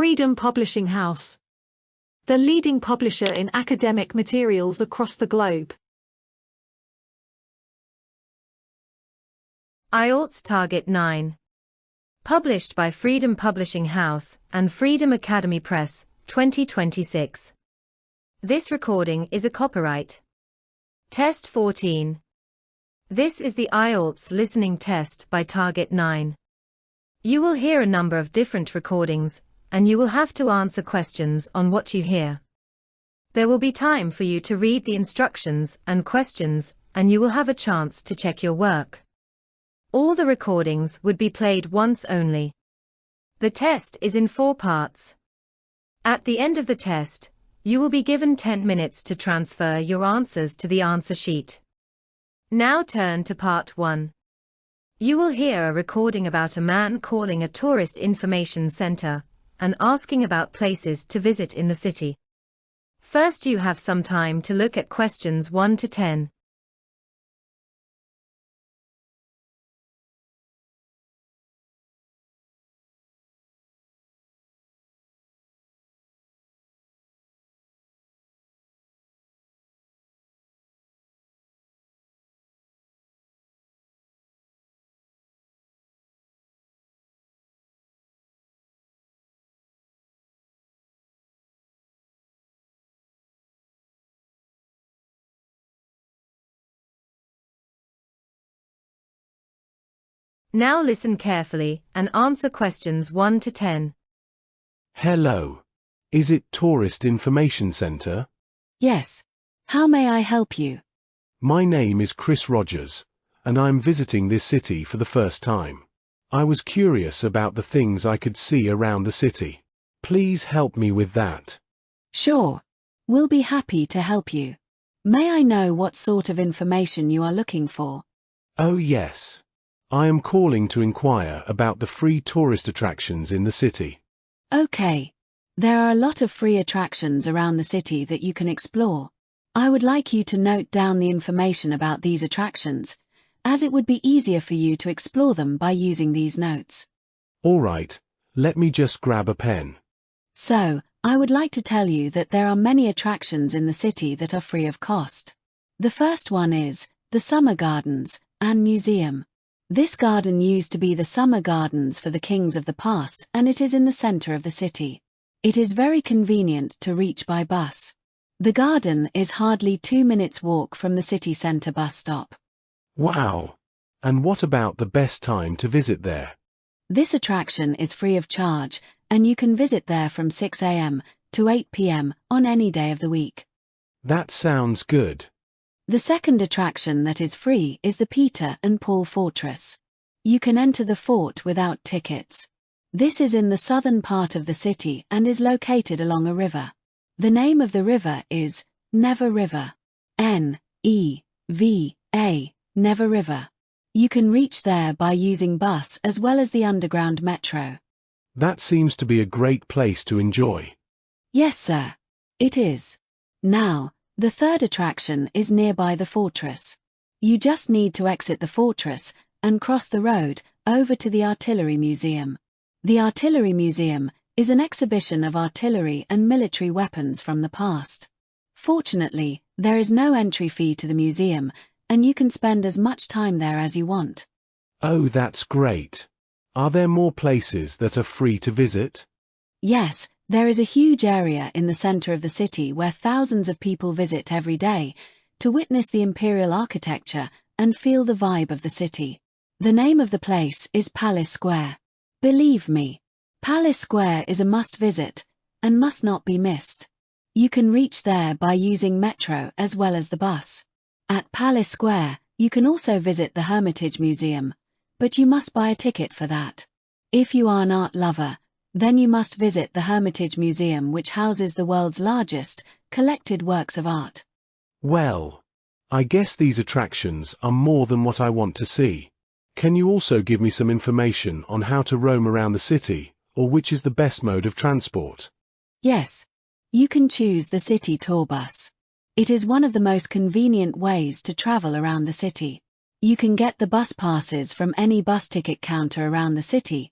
Freedom Publishing House, the leading publisher in academic materials across the globe. IELTS Target 9. Published by Freedom Publishing House and Freedom Academy Press, 2026. This recording is a copyright. Test 14. This is the IELTS listening test by Target 9. You will hear a number of different recordings, and you will have to answer questions on what you hear. There will be time for you to read the instructions and questions, and you will have a chance to check your work. All the recordings would be played once only. The test is in 4 parts. At the end of the test, you will be given 10 minutes to transfer your answers to the answer sheet. Now turn to part 1. You will hear a recording about a man calling a tourist information center and asking about places to visit in the city. First, you have some time to look at questions 1 to 10. Now listen carefully and answer questions 1 to 10. Hello. Is it Tourist Information Centre? Yes. How may I help you? My name is Chris Rogers, and I'm visiting this city for the first time. I was curious about the things I could see around the city. Please help me with that. Sure. We'll be happy to help you. May I know what sort of information you are looking for? Oh yes. I am calling to inquire about the free tourist attractions in the city. Okay. There are a lot of free attractions around the city that you can explore. I would like you to note down the information about these attractions, as it would be easier for you to explore them by using these notes. All right, let me just grab a pen. So, I would like to tell you that there are many attractions in the city that are free of cost. The first one is the Summer Gardens and Museum. This garden used to be the summer gardens for the kings of the past, and it is in the center of the city. It is very convenient to reach by bus. The garden is hardly 2 minutes walk from the city center bus stop. Wow! And what about the best time to visit there? This attraction is free of charge, and you can visit there from 6 a.m. to 8 p.m. on any day of the week. That sounds good. The second attraction that is free is the Peter and Paul Fortress. You can enter the fort without tickets. This is in the southern part of the city and is located along a river. The name of the river is Never River. N-E-V-A, Never River. You can reach there by using bus as well as the underground metro. That seems to be a great place to enjoy. Yes, sir. It is. Now, the third attraction is nearby the fortress. You just need to exit the fortress and cross the road over to the Artillery Museum. The Artillery Museum is an exhibition of artillery and military weapons from the past. Fortunately, there is no entry fee to the museum, and you can spend as much time there as you want. Oh, that's great. Are there more places that are free to visit? Yes. There is a huge area in the center of the city where thousands of people visit every day to witness the imperial architecture and feel the vibe of the city. The name of the place is Palace Square. Believe me, Palace Square is a must-visit and must not be missed. You can reach there by using metro as well as the bus. At Palace Square, you can also visit the Hermitage Museum, but you must buy a ticket for that. If you are an art lover, then you must visit the Hermitage Museum, which houses the world's largest collected works of art. Well, I guess these attractions are more than what I want to see. Can you also give me some information on how to roam around the city, or which is the best mode of transport? Yes. You can choose the city tour bus. It is one of the most convenient ways to travel around the city. You can get the bus passes from any bus ticket counter around the city,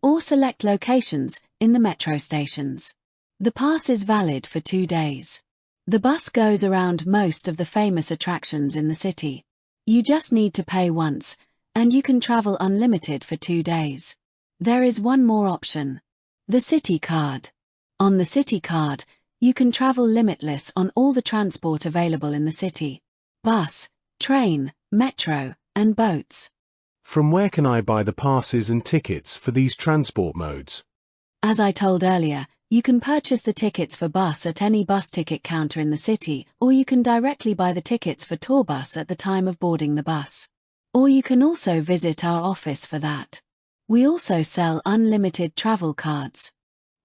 or select locations in the metro stations. The pass is valid for 2 days. The bus goes around most of the famous attractions in the city. You just need to pay once, and you can travel unlimited for 2 days. There is one more option. The City Card. On the City Card, you can travel limitless on all the transport available in the city. Bus, train, metro, and boats. From where can I buy the passes and tickets for these transport modes? As I told earlier, you can purchase the tickets for bus at any bus ticket counter in the city, or you can directly buy the tickets for tour bus at the time of boarding the bus. Or you can also visit our office for that. We also sell unlimited travel cards.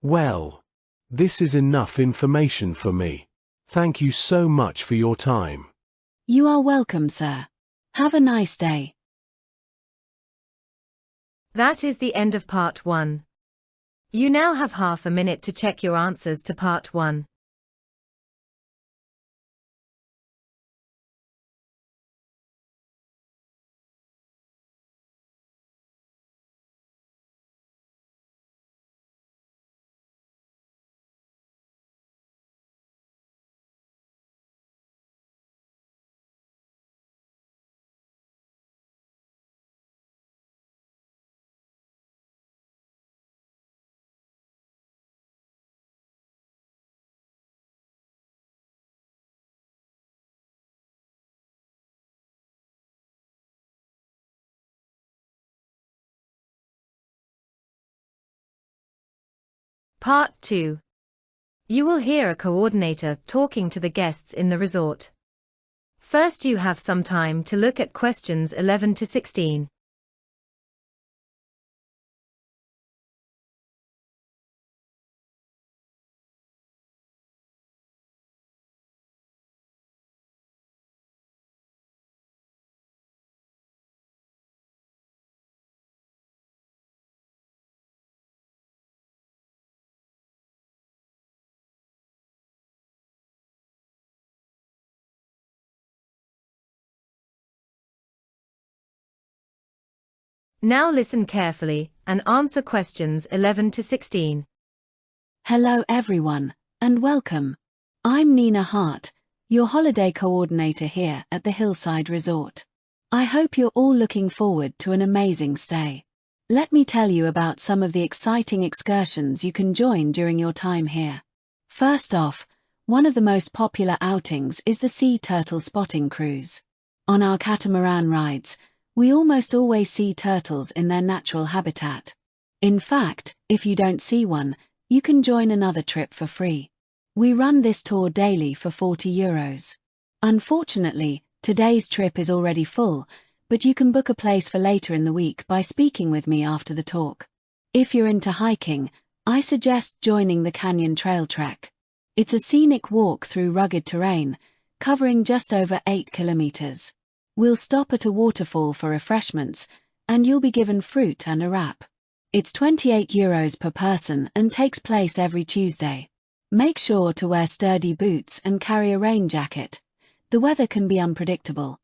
Well, this is enough information for me. Thank you so much for your time. You are welcome, sir. Have a nice day. That is the end of part 1. You now have half a minute to check your answers to part 1. Part 2. You will hear a coordinator talking to the guests in the resort. First, you have some time to look at questions 11 to 16. Now listen carefully and answer questions 11 to 16. Hello everyone, and welcome. I'm Nina Hart, your holiday coordinator here at the Hillside Resort. I hope you're all looking forward to an amazing stay. Let me tell you about some of the exciting excursions you can join during your time here. First off, one of the most popular outings is the Sea Turtle Spotting Cruise. On our catamaran rides, we almost always see turtles in their natural habitat. In fact, if you don't see one, you can join another trip for free. We run this tour daily for €40. Unfortunately, today's trip is already full, but you can book a place for later in the week by speaking with me after the talk. If you're into hiking, I suggest joining the Canyon Trail Trek. It's a scenic walk through rugged terrain, covering just over 8 kilometers. We'll stop at a waterfall for refreshments, and you'll be given fruit and a wrap. It's €28 per person and takes place every Tuesday. Make sure to wear sturdy boots and carry a rain jacket. The weather can be unpredictable.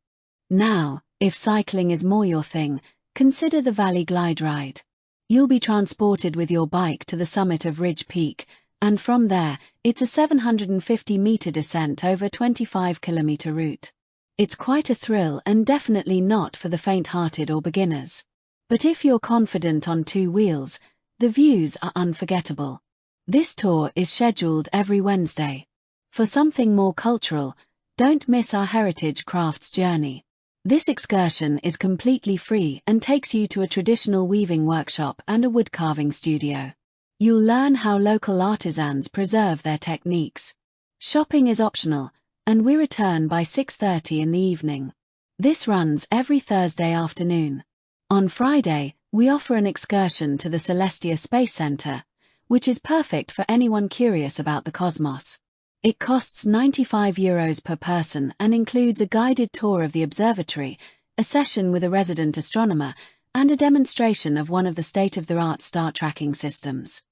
Now, if cycling is more your thing, consider the Valley Glide Ride. You'll be transported with your bike to the summit of Ridge Peak, and from there, it's a 750-meter descent over a 25-kilometer route. It's quite a thrill and definitely not for the faint-hearted or beginners. But if you're confident on 2 wheels, the views are unforgettable. This tour is scheduled every Wednesday. For something more cultural, don't miss our Heritage Crafts journey. This excursion is completely free and takes you to a traditional weaving workshop and a woodcarving studio. You'll learn how local artisans preserve their techniques. Shopping is optional, and we return by 6:30 in the evening. This runs every Thursday afternoon. On Friday, we offer an excursion to the Celestia Space Center, which is perfect for anyone curious about the cosmos. It costs €95 per person and includes a guided tour of the observatory, a session with a resident astronomer, and a demonstration of one of the state-of-the-art star tracking systems.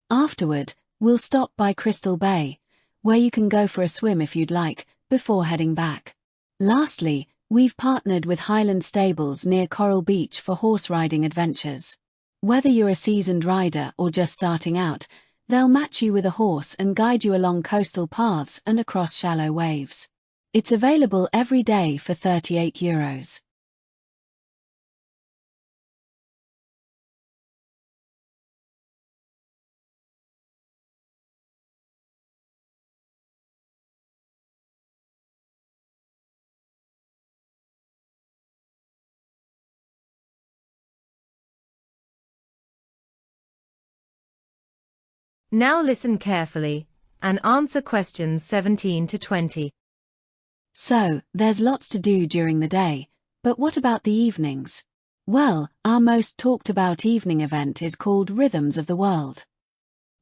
Afterward, we'll stop by Crystal Bay, where you can go for a swim if you'd like, before heading back. Lastly, we've partnered with Highland Stables near Coral Beach for horse riding adventures. Whether you're a seasoned rider or just starting out, they'll match you with a horse and guide you along coastal paths and across shallow waves. It's available every day for €38. Now listen carefully and answer questions 17 to 20. So, there's lots to do during the day, but what about the evenings? Well, our most talked about evening event is called Rhythms of the World.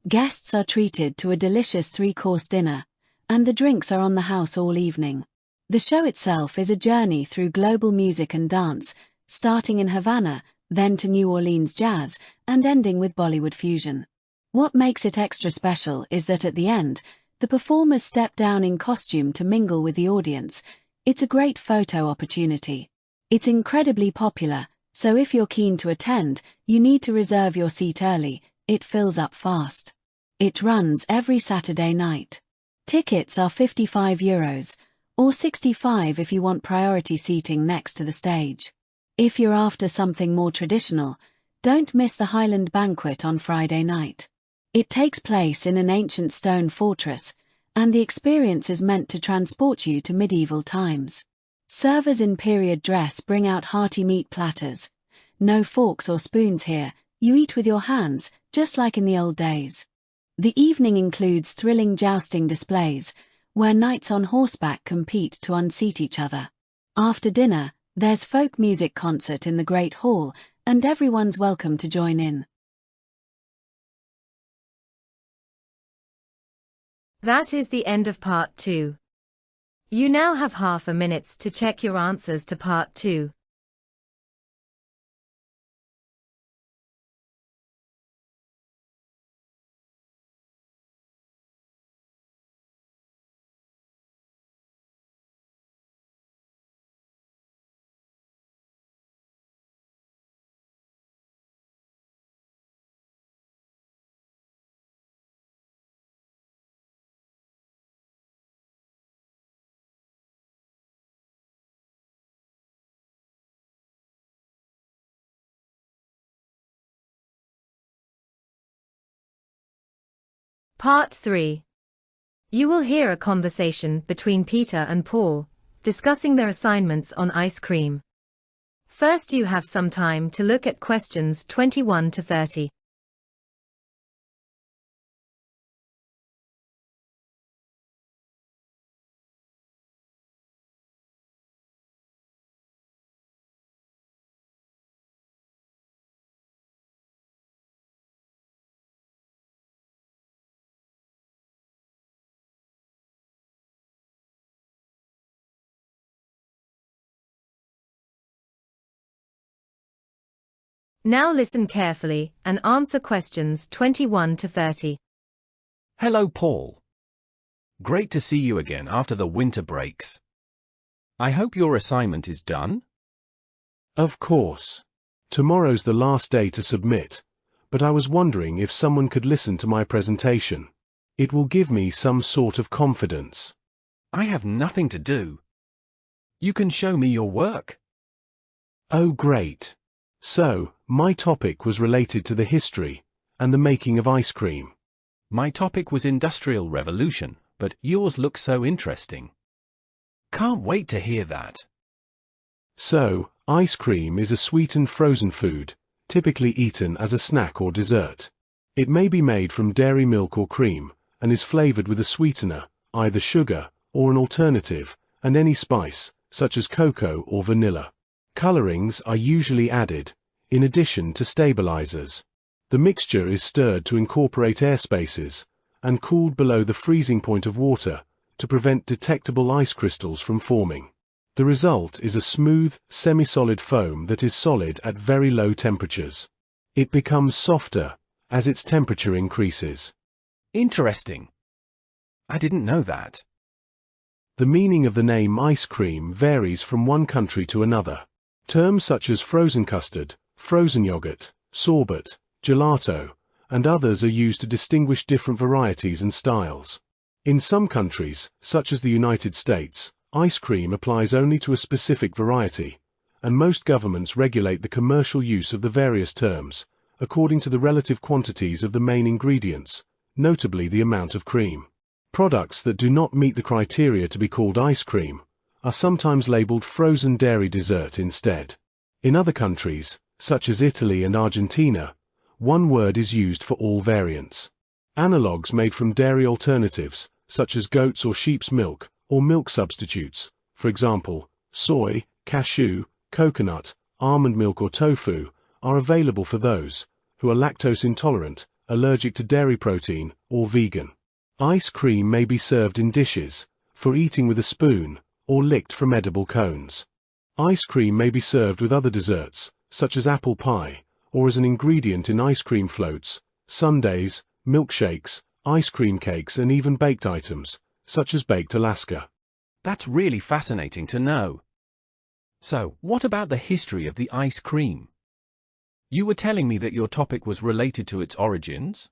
Guests are treated to a delicious 3-course dinner, and the drinks are on the house all evening. The show itself is a journey through global music and dance, starting in Havana, then to New Orleans jazz, and ending with Bollywood fusion. What makes it extra special is that at the end, the performers step down in costume to mingle with the audience. It's a great photo opportunity. It's incredibly popular, so if you're keen to attend, you need to reserve your seat early. It fills up fast. It runs every Saturday night. Tickets are €55, or €65 if you want priority seating next to the stage. If you're after something more traditional, don't miss the Highland Banquet on Friday night. It takes place in an ancient stone fortress, and the experience is meant to transport you to medieval times. Servers in period dress bring out hearty meat platters. No forks or spoons here, you eat with your hands, just like in the old days. The evening includes thrilling jousting displays, where knights on horseback compete to unseat each other. After dinner, there's folk music concert in the Great Hall, and everyone's welcome to join in. That is the end of part 2. You now have half a minute to check your answers to part 2. Part 3. You will hear a conversation between Peter and Paul, discussing their assignments on ice cream. First, you have some time to look at questions 21 to 30. Now listen carefully and answer questions 21 to 30. Hello, Paul. Great to see you again after the winter breaks. I hope your assignment is done? Of course. Tomorrow's the last day to submit, but I was wondering if someone could listen to my presentation. It will give me some sort of confidence. I have nothing to do. You can show me your work. Oh, great. So, my topic was related to the history and the making of ice cream. My topic was Industrial Revolution, but yours looks so interesting. Can't wait to hear that. So, ice cream is a sweetened frozen food, typically eaten as a snack or dessert. It may be made from dairy milk or cream, and is flavored with a sweetener, either sugar or an alternative, and any spice, such as cocoa or vanilla. Colorings are usually added, in addition to stabilizers. The mixture is stirred to incorporate air spaces, and cooled below the freezing point of water, to prevent detectable ice crystals from forming. The result is a smooth, semi-solid foam that is solid at very low temperatures. It becomes softer as its temperature increases. Interesting. I didn't know that. The meaning of the name ice cream varies from one country to another. Terms such as frozen custard, frozen yogurt, sorbet, gelato, and others are used to distinguish different varieties and styles. In some countries, such as the United States, ice cream applies only to a specific variety, and most governments regulate the commercial use of the various terms, according to the relative quantities of the main ingredients, notably the amount of cream. Products that do not meet the criteria to be called ice cream are sometimes labeled frozen dairy dessert instead. In other countries, such as Italy and Argentina, one word is used for all variants. Analogues made from dairy alternatives, such as goat's or sheep's milk, or milk substitutes, for example, soy, cashew, coconut, almond milk or tofu, are available for those who are lactose intolerant, allergic to dairy protein, or vegan. Ice cream may be served in dishes, for eating with a spoon, or licked from edible cones. Ice cream may be served with other desserts, such as apple pie, or as an ingredient in ice cream floats, sundaes, milkshakes, ice cream cakes and even baked items, such as baked Alaska. That's really fascinating to know. So, what about the history of the ice cream? You were telling me that your topic was related to its origins?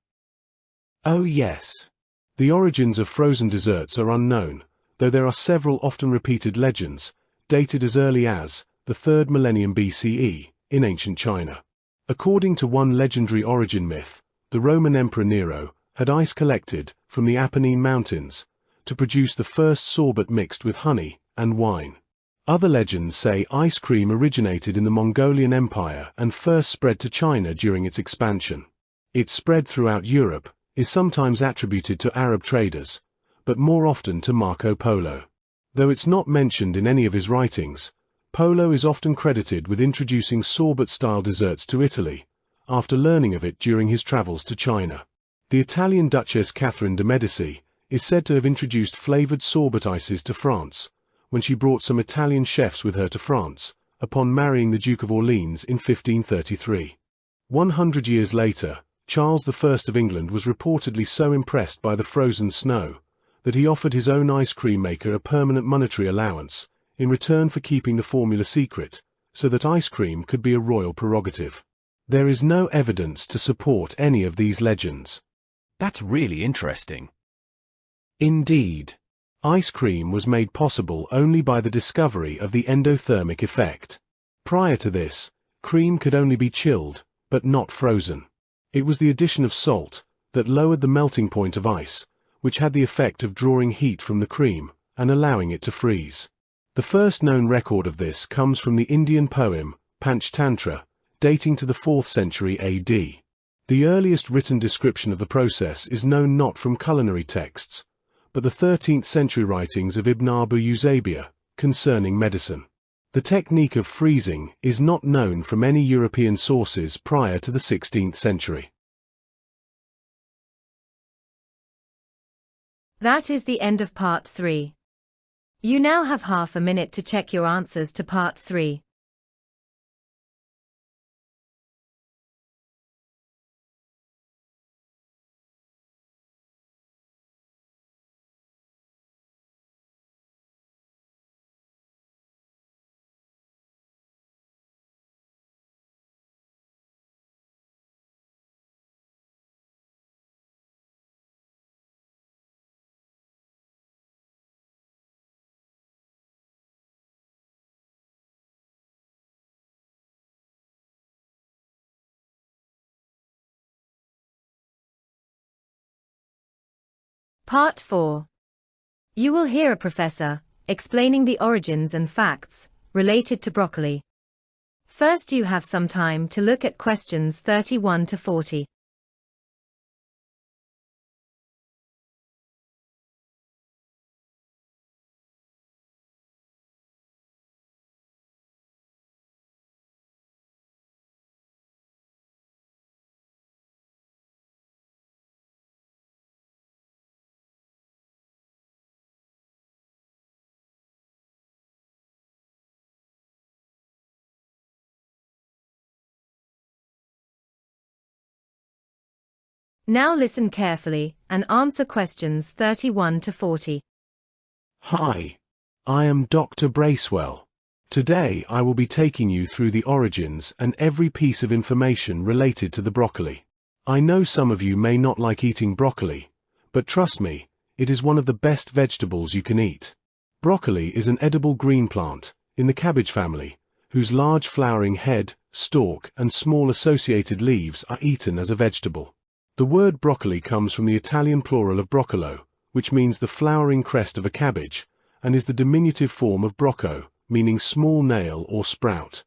Oh yes. The origins of frozen desserts are unknown, though there are several often repeated legends, dated as early as the 3rd millennium BCE, in ancient China. According to one legendary origin myth, the Roman Emperor Nero had ice collected from the Apennine Mountains to produce the first sorbet mixed with honey and wine. Other legends say ice cream originated in the Mongolian Empire and first spread to China during its expansion. Its spread throughout Europe is sometimes attributed to Arab traders, but more often to Marco Polo. Though it's not mentioned in any of his writings, Polo is often credited with introducing sorbet-style desserts to Italy, after learning of it during his travels to China. The Italian Duchess Catherine de' Medici is said to have introduced flavored sorbet ices to France, when she brought some Italian chefs with her to France, upon marrying the Duke of Orleans in 1533. 100 years later, Charles I of England was reportedly so impressed by the frozen snow that he offered his own ice cream maker a permanent monetary allowance in return for keeping the formula secret, so that ice cream could be a royal prerogative. There is no evidence to support any of these legends. That's really interesting. Indeed. Ice cream was made possible only by the discovery of the endothermic effect. Prior to this, cream could only be chilled, but not frozen. It was the addition of salt that lowered the melting point of ice, which had the effect of drawing heat from the cream and allowing it to freeze. The first known record of this comes from the Indian poem Panchtantra, dating to the 4th century AD. The earliest written description of the process is known not from culinary texts, but the 13th century writings of Ibn Abu Uzaybiya concerning medicine. The technique of freezing is not known from any European sources prior to the 16th century. That is the end of part 3. You now have half a minute to check your answers to part 3. Part 4. You will hear a professor explaining the origins and facts related to broccoli. First, you have some time to look at questions 31 to 40. Now listen carefully and answer questions 31 to 40. Hi. I am Dr. Bracewell. Today I will be taking you through the origins and every piece of information related to the broccoli. I know some of you may not like eating broccoli, but trust me, it is one of the best vegetables you can eat. Broccoli is an edible green plant, in the cabbage family, whose large flowering head, stalk, and small associated leaves are eaten as a vegetable. The word broccoli comes from the Italian plural of broccolo, which means the flowering crest of a cabbage, and is the diminutive form of brocco, meaning small nail or sprout.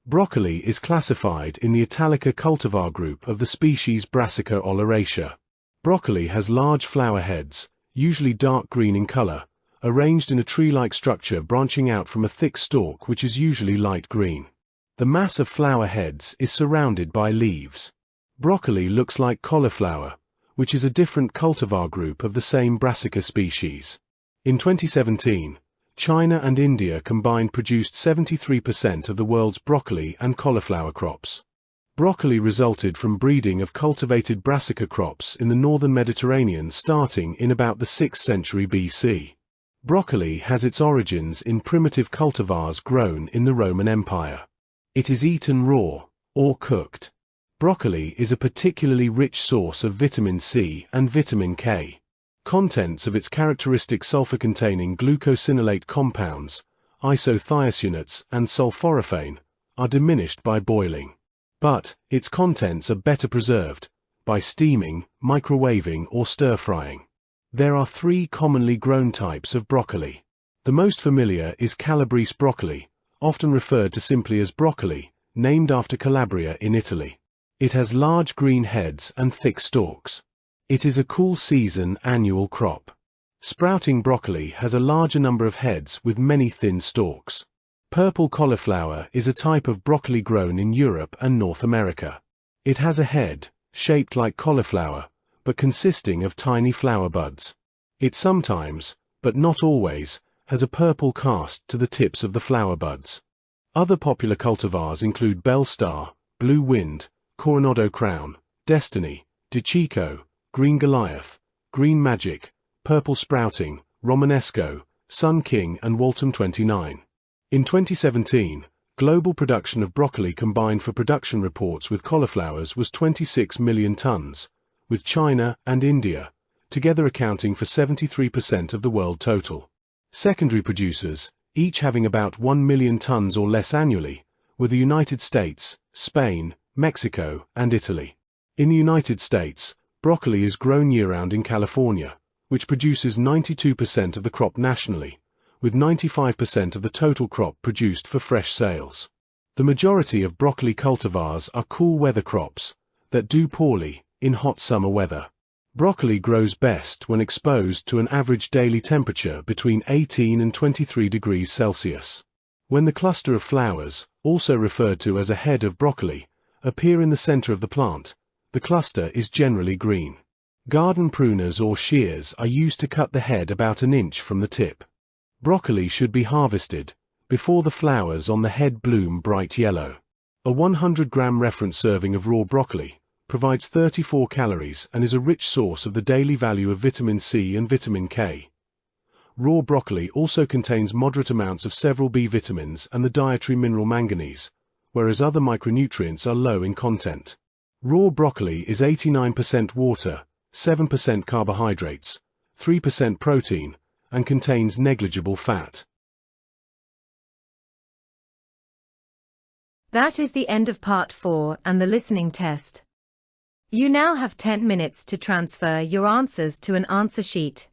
Broccoli is classified in the Italica cultivar group of the species Brassica oleracea. Broccoli has large flower heads, usually dark green in color, arranged in a tree-like structure branching out from a thick stalk which is usually light green. The mass of flower heads is surrounded by leaves. Broccoli looks like cauliflower, which is a different cultivar group of the same Brassica species. In 2017, China and India combined produced 73% of the world's broccoli and cauliflower crops. Broccoli resulted from breeding of cultivated Brassica crops in the northern Mediterranean starting in about the 6th century BC. Broccoli has its origins in primitive cultivars grown in the Roman Empire. It is eaten raw, or cooked. Broccoli is a particularly rich source of vitamin C and vitamin K. Contents of its characteristic sulfur-containing glucosinolate compounds, isothiocyanates, and sulforaphane, are diminished by boiling. But its contents are better preserved by steaming, microwaving, or stir-frying. There are 3 commonly grown types of broccoli. The most familiar is Calabrese broccoli, often referred to simply as broccoli, named after Calabria in Italy. It has large green heads and thick stalks. It is a cool season annual crop. Sprouting broccoli has a larger number of heads with many thin stalks. Purple cauliflower is a type of broccoli grown in Europe and North America. It has a head, shaped like cauliflower, but consisting of tiny flower buds. It sometimes, but not always, has a purple cast to the tips of the flower buds. Other popular cultivars include Bell Star, Blue Wind, Coronado Crown, Destiny, DeChico, Green Goliath, Green Magic, Purple Sprouting, Romanesco, Sun King, and Waltham 29. In 2017, global production of broccoli combined for production reports with cauliflowers was 26 million tons, with China and India together accounting for 73% of the world total. Secondary producers, each having about 1 million tons or less annually, were the United States, Spain, Mexico, and Italy. In the United States, broccoli is grown year-round in California, which produces 92% of the crop nationally, with 95% of the total crop produced for fresh sales. The majority of broccoli cultivars are cool weather crops that do poorly in hot summer weather. Broccoli grows best when exposed to an average daily temperature between 18 and 23 degrees Celsius. When the cluster of flowers, also referred to as a head of broccoli, appear in the center of the plant, the cluster is generally green. Garden pruners or shears are used to cut the head about an inch from the tip. Broccoli should be harvested before the flowers on the head bloom bright yellow. A 100-gram reference serving of raw broccoli provides 34 calories and is a rich source of the daily value of vitamin C and vitamin K. Raw broccoli also contains moderate amounts of several B vitamins and the dietary mineral manganese, whereas other micronutrients are low in content. Raw broccoli is 89% water, 7% carbohydrates, 3% protein, and contains negligible fat. That is the end of part 4 and the listening test. You now have 10 minutes to transfer your answers to an answer sheet.